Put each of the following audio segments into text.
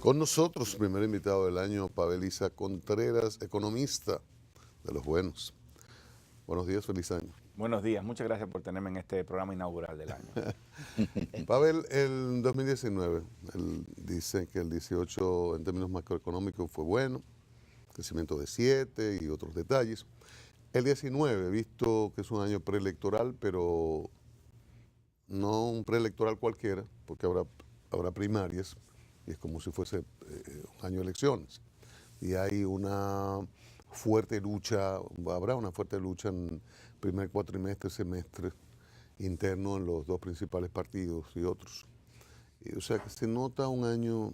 Con nosotros, primer invitado del año, Pavel Isa Contreras, economista de los buenos. Buenos días, feliz año. Buenos días, muchas gracias por tenerme en este programa inaugural del año. Pavel, el 2019, él dice que el 18 en términos macroeconómicos fue bueno, crecimiento de 7 y otros detalles. El 19, visto que es un año preelectoral, pero no un preelectoral cualquiera, porque habrá primarias, y es como si fuese un año de elecciones. Y hay una fuerte lucha, habrá una fuerte lucha en primer cuatrimestre, semestre interno en los dos principales partidos y otros. O sea que se nota un año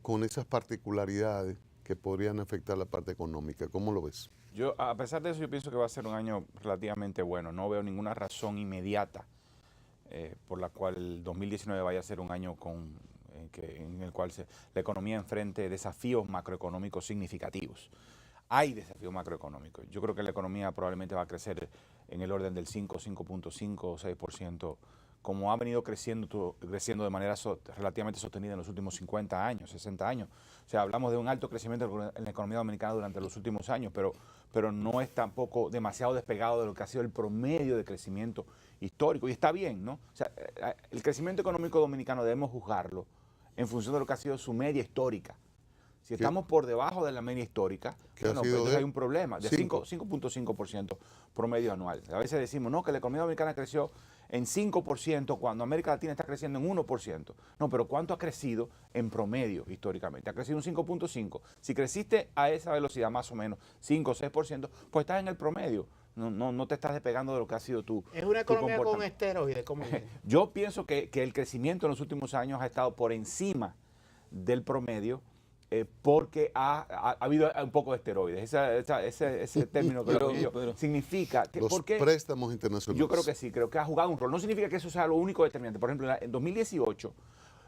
con esas particularidades que podrían afectar la parte económica. ¿Cómo lo ves? Yo, a pesar de eso, yo pienso que va a ser un año relativamente bueno. No veo ninguna razón inmediata por la cual el 2019 vaya a ser un año en el cual la economía enfrente desafíos macroeconómicos significativos. Hay desafíos macroeconómicos. Yo creo que la economía probablemente va a crecer en el orden del 5, 5.5 o 6%, como ha venido creciendo de manera relativamente sostenida en los últimos 50 años, 60 años. O sea, hablamos de un alto crecimiento en la economía dominicana durante los últimos años, pero no es tampoco demasiado despegado de lo que ha sido el promedio de crecimiento histórico. Y está bien, ¿no? O sea, el crecimiento económico dominicano debemos juzgarlo en función de lo que ha sido su media histórica. Si estamos por debajo de la media histórica, bueno, pues entonces hay un problema de 5.5% promedio anual. A veces decimos, no, que la economía dominicana creció en 5% cuando América Latina está creciendo en 1%. No, pero ¿cuánto ha crecido en promedio históricamente? Ha crecido un 5.5%. Si creciste a esa velocidad más o menos, 5 o 6%, pues estás en el promedio. No te estás despegando de lo que ha sido tu Es una economía con esteroides. ¿Cómo Yo pienso que el crecimiento en los últimos años ha estado por encima del promedio, porque ha habido un poco de esteroides. Ese término que pero significa que los préstamos internacionales. Yo creo que sí, creo que ha jugado un rol. No significa que eso sea lo único determinante. Por ejemplo, en 2018,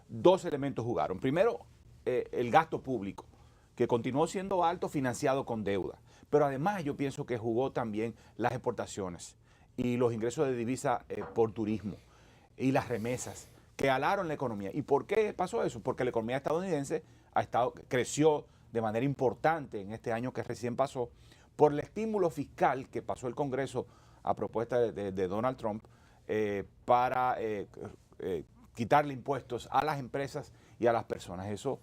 dos elementos jugaron. Primero, el gasto público, que continuó siendo alto, financiado con deuda. Pero además yo pienso que jugó también las exportaciones y los ingresos de divisa por turismo y las remesas, que alaron la economía. ¿Y por qué pasó eso? Porque la economía estadounidense creció de manera importante en este año que recién pasó por el estímulo fiscal que pasó el Congreso a propuesta de Donald Trump para quitarle impuestos a las empresas y a las personas. Eso,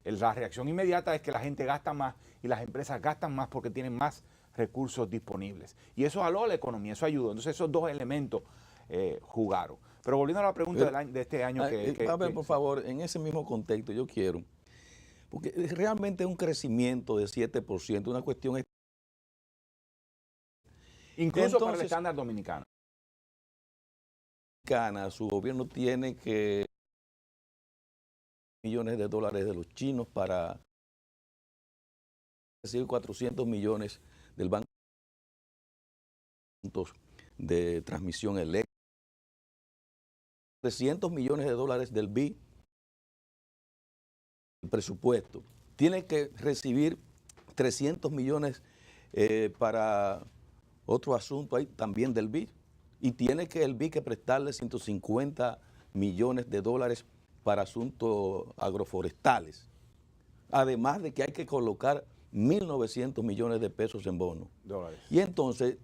la reacción inmediata es que la gente gasta más y las empresas gastan más porque tienen más recursos disponibles. Y eso aló a la economía, eso ayudó. Entonces esos dos elementos jugaron. Pero volviendo a la pregunta de este año a ver, por favor, en ese mismo contexto yo quiero, porque realmente es un crecimiento de 7%, una cuestión... Incluso entonces, para el estándar dominicano. Su gobierno tiene que millones de dólares de los chinos para recibir 400 millones del Banco de Transmisión Eléctrica, 300 millones de dólares del BI, el presupuesto. Tiene que recibir 300 millones para otro asunto ahí, también del BI. Y tiene que el BI que prestarle 150 millones de dólares para asuntos agroforestales. Además de que hay que colocar 1.900 millones de pesos en bonos. Y entonces,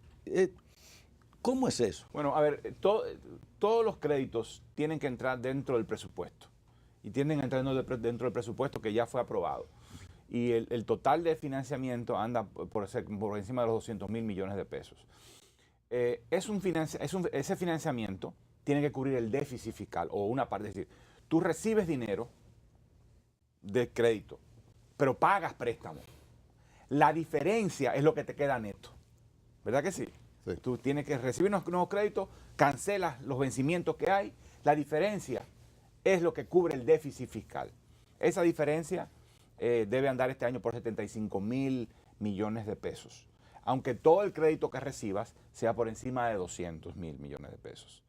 ¿cómo es eso? Bueno, a ver, todos los créditos tienen que entrar dentro del presupuesto. Y tienen que entrar dentro del presupuesto que ya fue aprobado. Y el total de financiamiento anda por encima de los 200.000 millones de pesos. Ese financiamiento tiene que cubrir el déficit fiscal o una parte. Es decir, tú recibes dinero de crédito, pero pagas préstamo. La diferencia es lo que te queda neto. ¿Verdad que sí? Sí. Tú tienes que recibir unos nuevos créditos, cancelas los vencimientos que hay. La diferencia es lo que cubre el déficit fiscal. Esa diferencia debe andar este año por 75.000 millones de pesos. Aunque todo el crédito que recibas sea por encima de 200.000 millones de pesos.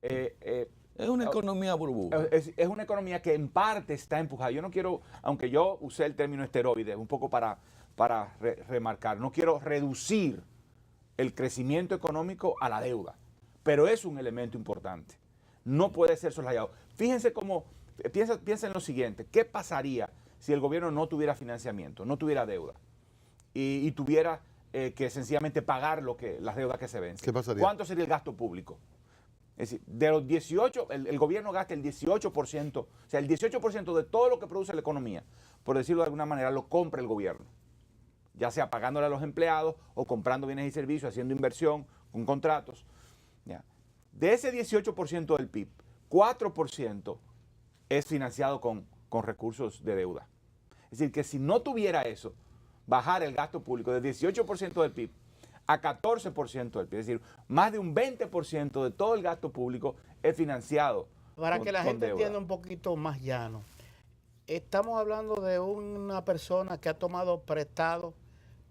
Es una economía burbuja. Es una economía que en parte está empujada. Yo no quiero, aunque yo usé el término esteroide un poco para remarcar, no quiero reducir el crecimiento económico a la deuda, pero es un elemento importante. No puede ser soslayado. Fíjense cómo piensa en lo siguiente, ¿qué pasaría si el gobierno no tuviera financiamiento, no tuviera deuda y tuviera que sencillamente pagar las deudas que se vencen? ¿Qué pasaría? ¿Cuánto sería el gasto público? Es decir, de los 18, el gobierno gasta el 18%, o sea, el 18% de todo lo que produce la economía, por decirlo de alguna manera, lo compra el gobierno, ya sea pagándole a los empleados o comprando bienes y servicios, haciendo inversión con contratos. ¿Ya? De ese 18% del PIB, 4% es financiado con recursos de deuda. Es decir, que si no tuviera eso, bajar el gasto público del 18% del PIB a 14% del PIB, es decir, más de un 20% de todo el gasto público es financiado Para que la gente deuda. entienda un poquito más llano, estamos hablando de una persona que ha tomado prestado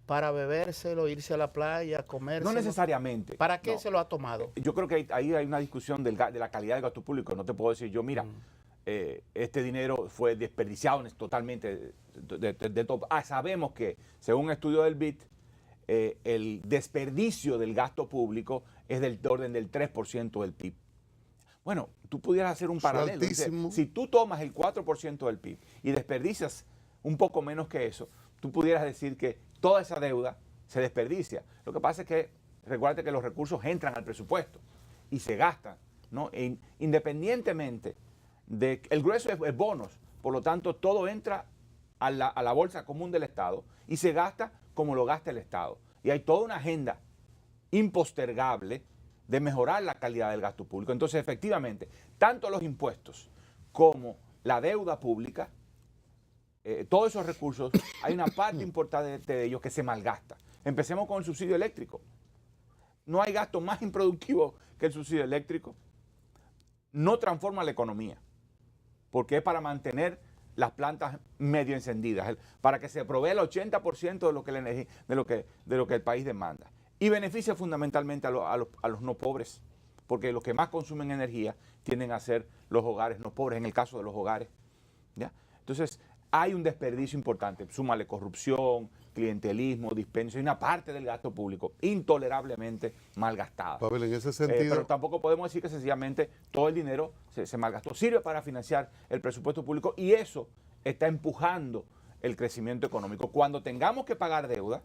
para bebérselo, irse a la playa, comérselo. No necesariamente. ¿Para qué no. se lo ha tomado? Yo creo que ahí hay una discusión de la calidad del gasto público. No te puedo decir yo, mira, este dinero fue desperdiciado totalmente de todo. Sabemos que, según un estudio del BID, el desperdicio del gasto público es del orden del 3% del PIB. Bueno, tú pudieras hacer un paralelo. Dice, si tú tomas el 4% del PIB y desperdicias un poco menos que eso, tú pudieras decir que toda esa deuda se desperdicia. Lo que pasa es que, recuerda que los recursos entran al presupuesto y se gastan, ¿no? Independientemente de... El grueso es bonos, por lo tanto, todo entra a la bolsa común del Estado y se gasta como lo gasta el Estado. Y hay toda una agenda impostergable de mejorar la calidad del gasto público. Entonces, efectivamente, tanto los impuestos como la deuda pública, todos esos recursos, hay una parte importante de ellos que se malgasta. Empecemos con el subsidio eléctrico. No hay gasto más improductivo que el subsidio eléctrico. No transforma la economía, porque es para mantener las plantas medio encendidas, para que se provea el 80% de lo que el país demanda. Y beneficia fundamentalmente a los no pobres, porque los que más consumen energía tienden a ser los hogares no pobres, en el caso de los hogares. ¿Ya? Entonces, hay un desperdicio importante. Súmale corrupción, clientelismo, dispendio. Hay una parte del gasto público intolerablemente malgastada. Pavel, en ese sentido... pero tampoco podemos decir que sencillamente todo el dinero se malgastó. Sirve para financiar el presupuesto público y eso está empujando el crecimiento económico. Cuando tengamos que pagar deuda,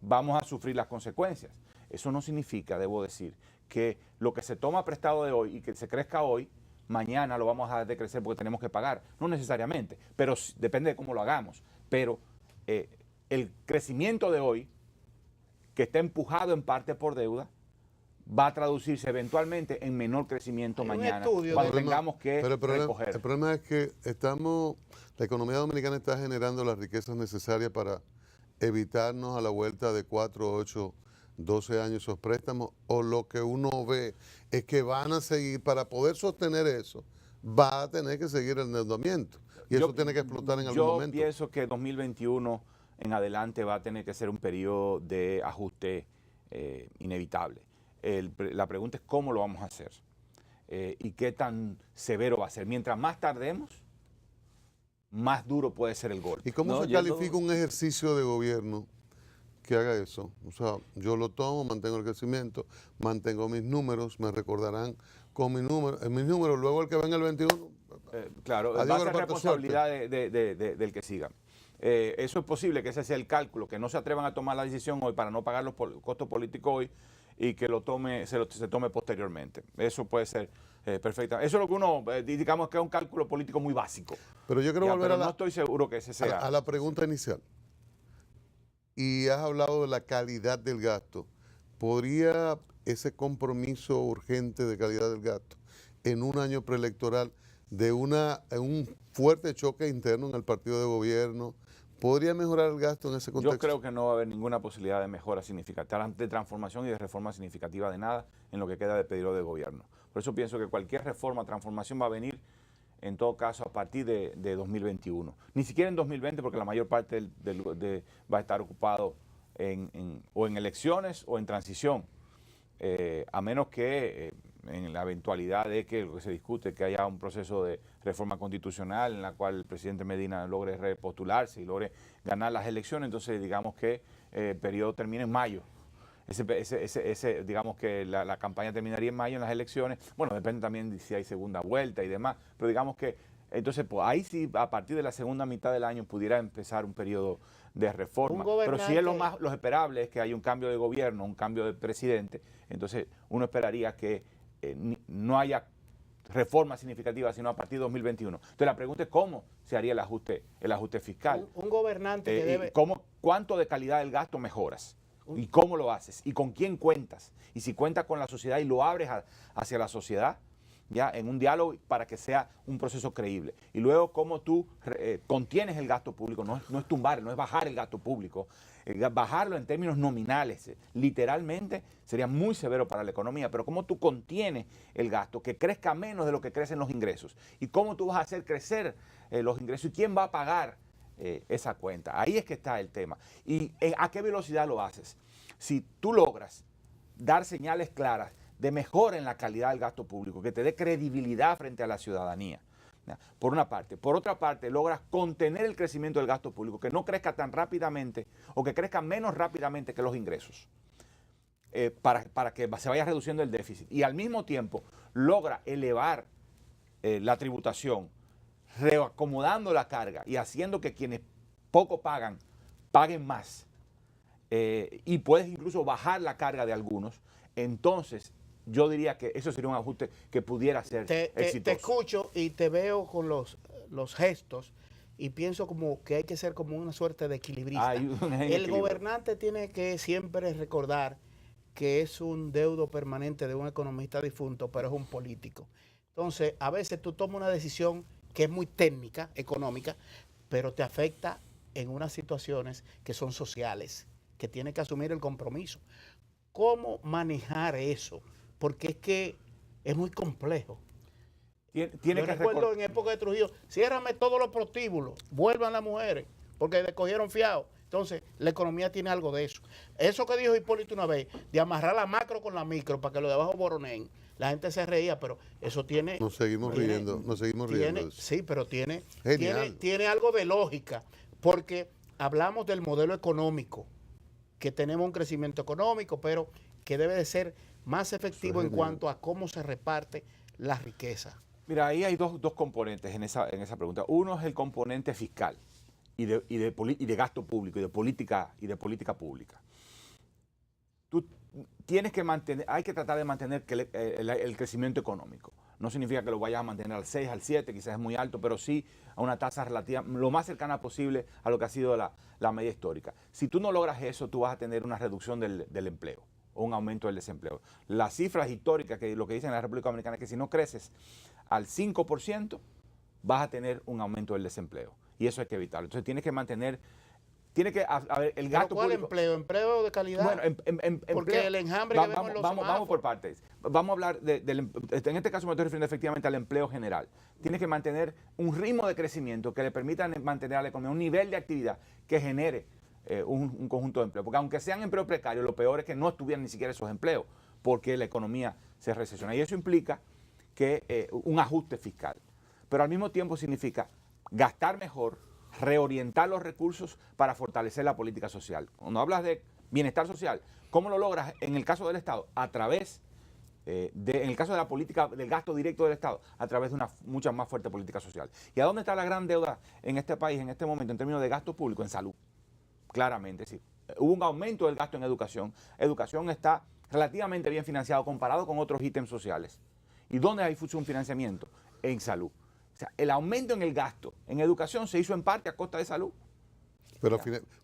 vamos a sufrir las consecuencias. Eso no significa, debo decir, que lo que se toma prestado de hoy y que se crezca hoy, mañana lo vamos a dejar de crecer porque tenemos que pagar. No necesariamente, pero depende de cómo lo hagamos. Pero el crecimiento de hoy, que está empujado en parte por deuda, va a traducirse eventualmente en menor crecimiento mañana, cuando tengamos que recoger. El problema es que la economía dominicana está generando las riquezas necesarias para evitarnos a la vuelta de 4, 8, 12 años esos préstamos, o lo que uno ve es que van a seguir, para poder sostener eso, va a tener que seguir el endeudamiento. Y eso tiene que explotar en algún momento. Yo pienso que 2021 en adelante va a tener que ser un periodo de ajuste inevitable. La pregunta es cómo lo vamos a hacer y qué tan severo va a ser. Mientras más tardemos, más duro puede ser el golpe. ¿Y cómo se califica un ejercicio de gobierno que haga eso? O sea, yo lo tomo, mantengo el crecimiento, mantengo mis números, me recordarán con mis números, luego el que venga el 21... claro, va a ser responsabilidad del que siga. Eso es posible que ese sea el cálculo, que no se atrevan a tomar la decisión hoy para no pagar los costos políticos hoy y que se tome posteriormente. Eso puede ser perfecto. Eso es lo que uno, digamos que es un cálculo político muy básico. Pero yo quiero volver no estoy seguro que ese sea. A la pregunta inicial. Y has hablado de la calidad del gasto. ¿Podría ese compromiso urgente de calidad del gasto en un año preelectoral de un fuerte choque interno en el partido de gobierno, podría mejorar el gasto en ese contexto? Yo creo que no va a haber ninguna posibilidad de mejora significativa, de transformación y de reforma significativa de nada en lo que queda de periodo de gobierno. Por eso pienso que cualquier reforma, transformación va a venir en todo caso a partir de 2021. Ni siquiera en 2020 porque la mayor parte va a estar ocupado o en elecciones o en transición, a menos que en la eventualidad de que lo que se discute, que haya un proceso de reforma constitucional en la cual el presidente Medina logre repostularse y logre ganar las elecciones, entonces digamos que el periodo termina en mayo. Digamos que la campaña terminaría en mayo en las elecciones. Bueno, depende también de si hay segunda vuelta y demás, pero digamos que Entonces, pues ahí sí, a partir de la segunda mitad del año pudiera empezar un periodo de reforma. Pero si es lo esperable es que haya un cambio de gobierno, un cambio de presidente, entonces uno esperaría que no haya reforma significativa, sino a partir de 2021. Entonces la pregunta es cómo se haría el ajuste fiscal. Un gobernante que debe... ¿Cuánto de calidad del gasto mejoras? ¿Y cómo lo haces? ¿Y con quién cuentas? Y si cuentas con la sociedad y lo abres hacia la sociedad, ya en un diálogo para que sea un proceso creíble. Y luego cómo tú contienes el gasto público, no es tumbar, no es bajar el gasto público, bajarlo en términos nominales, literalmente sería muy severo para la economía, pero cómo tú contienes el gasto, que crezca menos de lo que crecen los ingresos, y cómo tú vas a hacer crecer los ingresos y quién va a pagar esa cuenta. Ahí es que está el tema. ¿Y a qué velocidad lo haces? Si tú logras dar señales claras de mejora en la calidad del gasto público, que te dé credibilidad frente a la ciudadanía, por una parte. Por otra parte, logras contener el crecimiento del gasto público, que no crezca tan rápidamente o que crezca menos rápidamente que los ingresos, para que se vaya reduciendo el déficit. Y al mismo tiempo, logra elevar la tributación, reacomodando la carga y haciendo que quienes poco pagan, paguen más. Y puedes incluso bajar la carga de algunos. Entonces, yo diría que eso sería un ajuste que pudiera ser exitoso. Te escucho y te veo con los gestos y pienso como que hay que ser como una suerte de equilibrista. El gobernante tiene que siempre recordar que es un deudo permanente de un economista difunto, pero es un político. Entonces, a veces tú tomas una decisión que es muy técnica, económica, pero te afecta en unas situaciones que son sociales, que tiene que asumir el compromiso. ¿Cómo manejar eso? Porque es que es muy complejo. Yo recuerdo en época de Trujillo, ciérrame todos los prostíbulos, vuelvan las mujeres, porque le cogieron fiado. Entonces, la economía tiene algo de eso. Eso que dijo Hipólito una vez, de amarrar la macro con la micro para que lo de abajo boroneen, la gente se reía, pero eso tiene... Nos seguimos riendo. Sí, pero tiene algo de lógica, porque hablamos del modelo económico, que tenemos un crecimiento económico, pero que debe de ser más efectivo en cuanto a cómo se reparte la riqueza. Mira, ahí hay dos componentes en esa pregunta. Uno es el componente fiscal y de gasto público y de política pública. Tú tienes que hay que tratar de mantener el crecimiento económico. No significa que lo vayas a mantener al 6, al 7, quizás es muy alto, pero sí a una tasa relativa, lo más cercana posible a lo que ha sido la media histórica. Si tú no logras eso, tú vas a tener una reducción del empleo o un aumento del desempleo. Las cifras históricas, que lo que dicen en la República Dominicana, es que si no creces al 5%, vas a tener un aumento del desempleo. Y eso hay que evitarlo. Entonces tienes que mantener... a ver, el gasto ¿Cuál público, empleo? ¿Empleo de calidad? Bueno, porque empleo, el enjambre que vemos en los vamos por partes. Vamos a hablar en este caso me estoy refiriendo efectivamente al empleo general. Tienes que mantener un ritmo de crecimiento que le permita mantener a la economía un nivel de actividad que genere un conjunto de empleo. Porque aunque sean empleos precarios, lo peor es que no estuvieran ni siquiera esos empleos, porque la economía se recesiona. Y eso implica que un ajuste fiscal. Pero al mismo tiempo significa gastar mejor, reorientar los recursos para fortalecer la política social. Cuando hablas de bienestar social, ¿cómo lo logras en el caso del Estado? A través en el caso de la política del gasto directo del Estado, a través de una mucha más fuerte política social. ¿Y a dónde está la gran deuda en este país, en este momento, en términos de gasto público? En salud, claramente, sí. Hubo un aumento del gasto en educación. Educación está relativamente bien financiado comparado con otros ítems sociales. ¿Y dónde hay un financiamiento? En salud. O sea, el aumento en el gasto en educación se hizo en parte a costa de salud.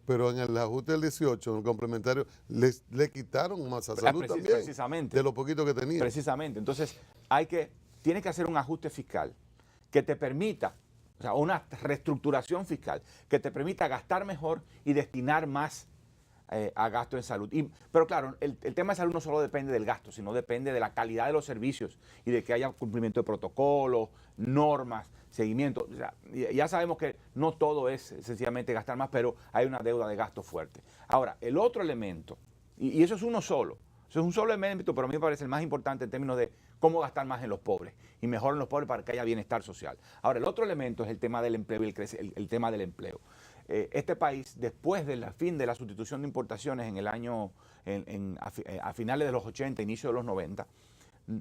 Pero en el ajuste del 18, en el complementario, le quitaron más a salud también, precisamente, de lo poquito que tenía. Precisamente. Entonces, tiene que hacer un ajuste fiscal que te permita, o sea, una reestructuración fiscal que te permita gastar mejor y destinar más a gasto en salud. Pero claro, el tema de salud no solo depende del gasto, sino depende de la calidad de los servicios y de que haya cumplimiento de protocolos, normas, seguimiento. O sea, ya sabemos que no todo es sencillamente gastar más, pero hay una deuda de gasto fuerte. Ahora, el otro elemento, y eso es uno solo, eso es un solo elemento, pero a mí me parece el más importante en términos de cómo gastar más en los pobres y mejor en los pobres para que haya bienestar social. Ahora, el otro elemento es el tema del empleo y el tema del empleo. Este país, después del fin de la sustitución de importaciones en el año, a finales de los 80, inicio de los 90,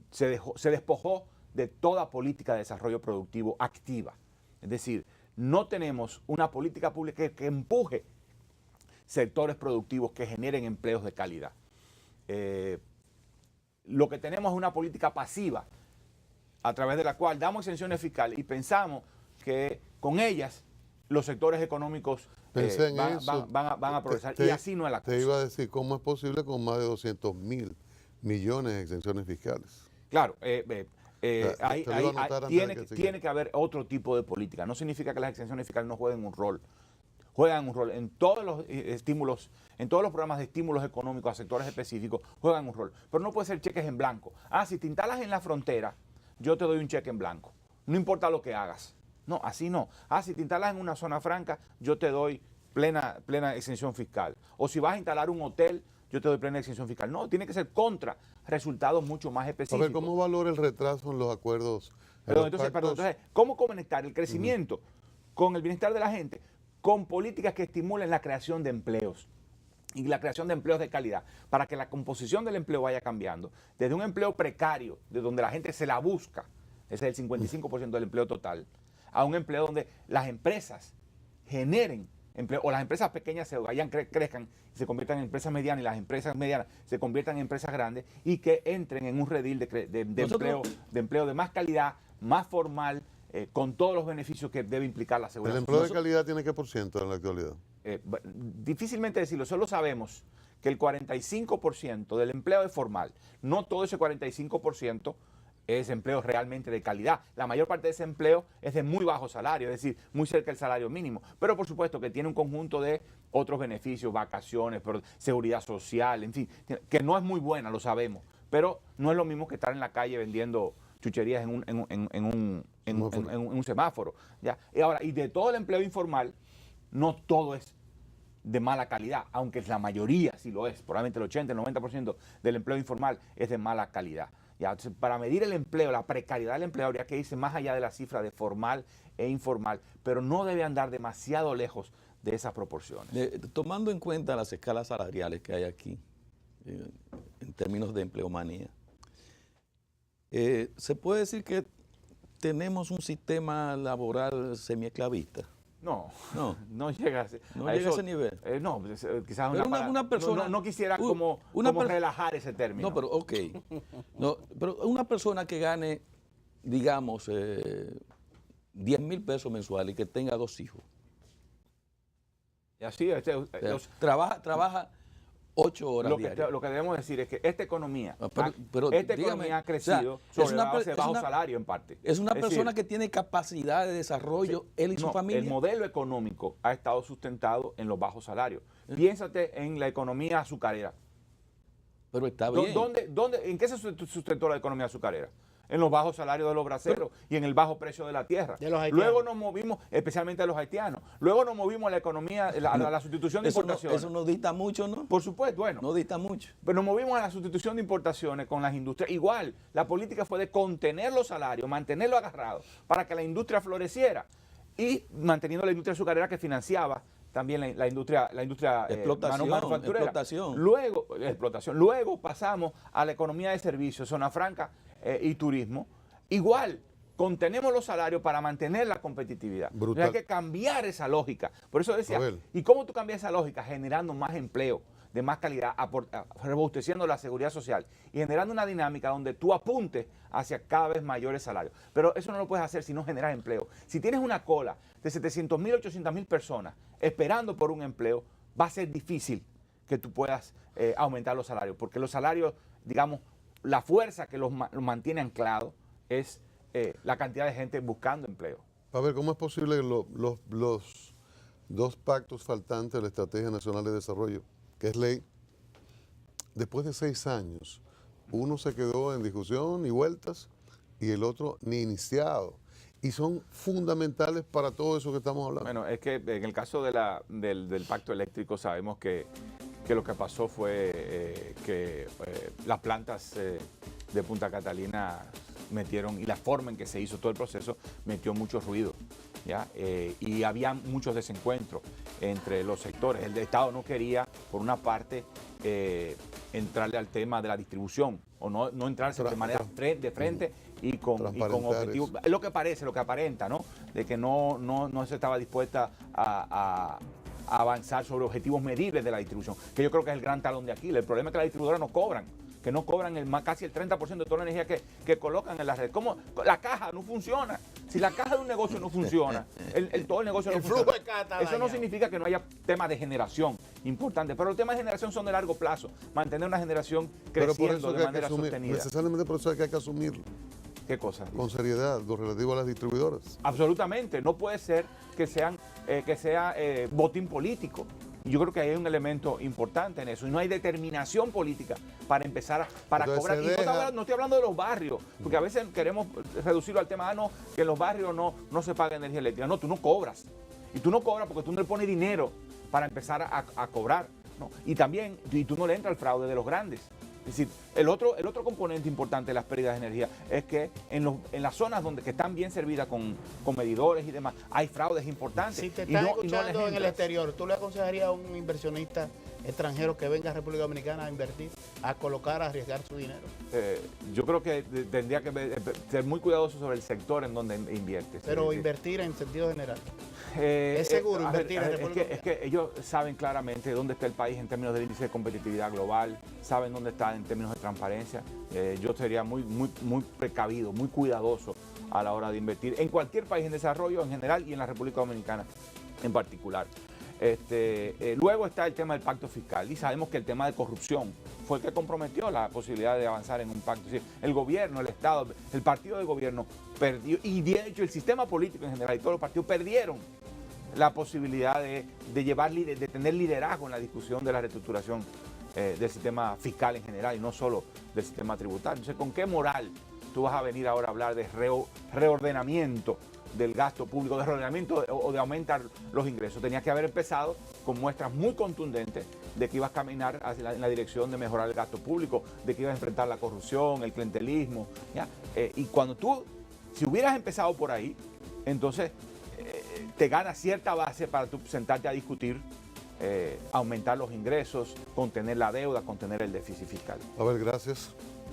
se despojó de toda política de desarrollo productivo activa. Es decir, no tenemos una política pública que empuje sectores productivos que generen empleos de calidad. Lo que tenemos es una política pasiva a través de la cual damos exenciones fiscales y pensamos que con ellas los sectores económicos van a progresar, y así no es la cosa. Te iba a decir, ¿cómo es posible con más de 200.000 millones de exenciones fiscales? Claro, tiene que haber otro tipo de política. No significa que las exenciones fiscales no jueguen un rol. Juegan un rol en todos los estímulos, en todos los programas de estímulos económicos a sectores específicos, juegan un rol. Pero no puede ser cheques en blanco. Si te instalas en la frontera, yo te doy un cheque en blanco. No importa lo que hagas. No, así no. Si te instalas en una zona franca, yo te doy plena exención fiscal. O si vas a instalar un hotel, yo te doy plena exención fiscal. No, tiene que ser contra resultados mucho más específicos. A ver, ¿cómo valora el retraso en los acuerdos? Entonces, ¿cómo conectar el crecimiento con el bienestar de la gente? Con políticas que estimulen la creación de empleos y la creación de empleos de calidad, para que la composición del empleo vaya cambiando. Desde un empleo precario, de donde la gente se la busca, ese es el 55% del empleo total, a un empleo donde las empresas generen empleo, o las empresas pequeñas se vayan, crezcan y se conviertan en empresas medianas, y las empresas medianas se conviertan en empresas grandes, y que entren en un redil de empleo de más calidad, más formal, con todos los beneficios que debe implicar la seguridad. ¿El empleo de calidad tiene qué por ciento en la actualidad? Difícilmente decirlo, solo sabemos que el 45% del empleo es formal. No todo ese 45% es empleo realmente de calidad. La mayor parte de ese empleo es de muy bajo salario, es decir, muy cerca del salario mínimo. Pero por supuesto que tiene un conjunto de otros beneficios, vacaciones, seguridad social, en fin, que no es muy buena, lo sabemos. Pero no es lo mismo que estar en la calle vendiendo chucherías en un semáforo. ¿Ya? Y de todo el empleo informal, no todo es de mala calidad, aunque la mayoría sí lo es. Probablemente el 80, el 90% del empleo informal es de mala calidad. ¿Ya? Entonces, para medir el empleo, la precariedad del empleo, habría que irse más allá de la cifra de formal e informal, pero no debe andar demasiado lejos de esas proporciones. Tomando en cuenta las escalas salariales que hay aquí, en términos de empleomanía, ¿se puede decir que tenemos un sistema laboral semiesclavista? No llega a ese nivel. Quizás una persona no quisiera como relajar ese término. No, pero ok. Pero una persona que gane, digamos, 10,000 pesos mensuales y que tenga 2 hijos. Y así trabaja 8 horas diarias. Lo que debemos decir es que esta economía, economía ha crecido sobre la base de bajo salario en parte. Es una persona que tiene capacidad de desarrollo, él y su familia. El modelo económico ha estado sustentado en los bajos salarios. Piénsate en la economía azucarera. Pero está bien. ¿En qué se sustentó la economía azucarera? En los bajos salarios de los braceros y en el bajo precio de la tierra. Luego nos movimos, especialmente a los haitianos, luego nos movimos a la economía, a la sustitución de importaciones. Eso no dista mucho, ¿no? Por supuesto, bueno. No dista mucho. Pero nos movimos a la sustitución de importaciones con las industrias. Igual, la política fue de contener los salarios, mantenerlos agarrados para que la industria floreciera, y manteniendo la industria azucarera que financiaba también la industria manufacturera. Explotación. Luego pasamos a la economía de servicios, zona franca y turismo. Igual, contenemos los salarios para mantener la competitividad. Hay que cambiar esa lógica. Por eso decía, ¿y cómo tú cambias esa lógica? Generando más empleo de más calidad, robusteciendo la seguridad social y generando una dinámica donde tú apuntes hacia cada vez mayores salarios. Pero eso no lo puedes hacer si no generas empleo. Si tienes una cola de 700,000, 800,000 personas esperando por un empleo, va a ser difícil que tú puedas aumentar los salarios, porque los salarios, digamos, la fuerza que los mantiene anclados es la cantidad de gente buscando empleo. A ver, ¿cómo es posible que los 2 pactos faltantes de la Estrategia Nacional de Desarrollo, que es ley, después de 6 años, uno se quedó en discusión y vueltas y el otro ni iniciado? Y son fundamentales para todo eso que estamos hablando. Bueno, es que en el caso del pacto eléctrico sabemos que lo que pasó fue que las plantas de Punta Catalina metieron, y la forma en que se hizo todo el proceso, metió mucho ruido, ¿ya? Y había muchos desencuentros entre los sectores. El Estado no quería, por una parte, entrarle al tema de la distribución o no entrarse de manera de frente y con objetivos. Es lo que parece, lo que aparenta, ¿no? De que no se estaba dispuesta a avanzar sobre objetivos medibles de la distribución, que yo creo que es el gran talón de Aquiles. El problema es que las distribuidoras no cobran, que no cobran casi el 30% de toda la energía que colocan en la red. ¿Cómo? La caja no funciona. Si la caja de un negocio no funciona, todo el negocio no funciona. Flujo de caja está Eso no dañado. significa que no haya temas de generación importantes, pero los temas de generación son de largo plazo. Mantener una generación creciendo de manera sostenida. Necesariamente por eso hay que asumirlo. ¿Qué cosa? Con seriedad, lo relativo a las distribuidoras. Absolutamente. No puede ser que sea botín político. Y yo creo que hay un elemento importante en eso. Y no hay determinación política para empezar para Entonces cobrar. Y no estoy hablando de los barrios, porque a veces queremos reducirlo al tema, que en los barrios no se paga energía eléctrica. No, tú no cobras. Y tú no cobras porque tú no le pones dinero para empezar a cobrar, ¿no? Y también, tú no le entras al fraude de los grandes. Es decir, el otro componente importante de las pérdidas de energía es que en las zonas que están bien servidas con medidores y demás, hay fraudes importantes. Si te están escuchando en el exterior, ¿tú le aconsejarías a un inversionista extranjero que venga a República Dominicana a invertir, a colocar, a arriesgar su dinero? Yo creo que tendría que ser muy cuidadoso sobre el sector en donde invierte. Pero invertir en sentido general. ¿Es seguro invertir en República Dominicana? Es que ellos saben claramente dónde está el país en términos del índice de competitividad global, saben dónde está en términos de transparencia. Yo sería muy precavido, muy cuidadoso a la hora de invertir en cualquier país en desarrollo en general y en la República Dominicana en particular. Luego está el tema del pacto fiscal y sabemos que el tema de corrupción fue el que comprometió la posibilidad de avanzar en un pacto. Es decir, el gobierno, el Estado, el partido de gobierno perdió, y de hecho el sistema político en general y todos los partidos perdieron la posibilidad de tener liderazgo en la discusión de la reestructuración del sistema fiscal en general y no solo del sistema tributario. Entonces, ¿con qué moral tú vas a venir ahora a hablar de reordenamiento del gasto público, de reordenamiento o de aumentar los ingresos? Tenías que haber empezado con muestras muy contundentes de que ibas a caminar en la dirección de mejorar el gasto público, de que ibas a enfrentar la corrupción, el clientelismo, ¿ya? Y si hubieras empezado por ahí, entonces te gana cierta base para tú sentarte a discutir aumentar los ingresos, contener la deuda, contener el déficit fiscal. A ver, gracias.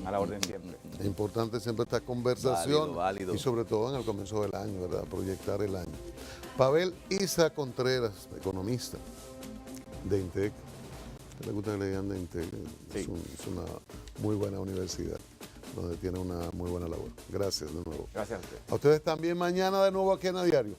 A la orden siempre. Es importante siempre esta conversación válido. Y sobre todo en el comienzo del año, ¿verdad? Proyectar el año. Pavel Isa Contreras, economista de INTEC. ¿Te le gusta que le digan de INTEC? Sí. Es una muy buena universidad donde tiene una muy buena labor. Gracias de nuevo. Gracias a usted. A ustedes también mañana de nuevo aquí en A Diario.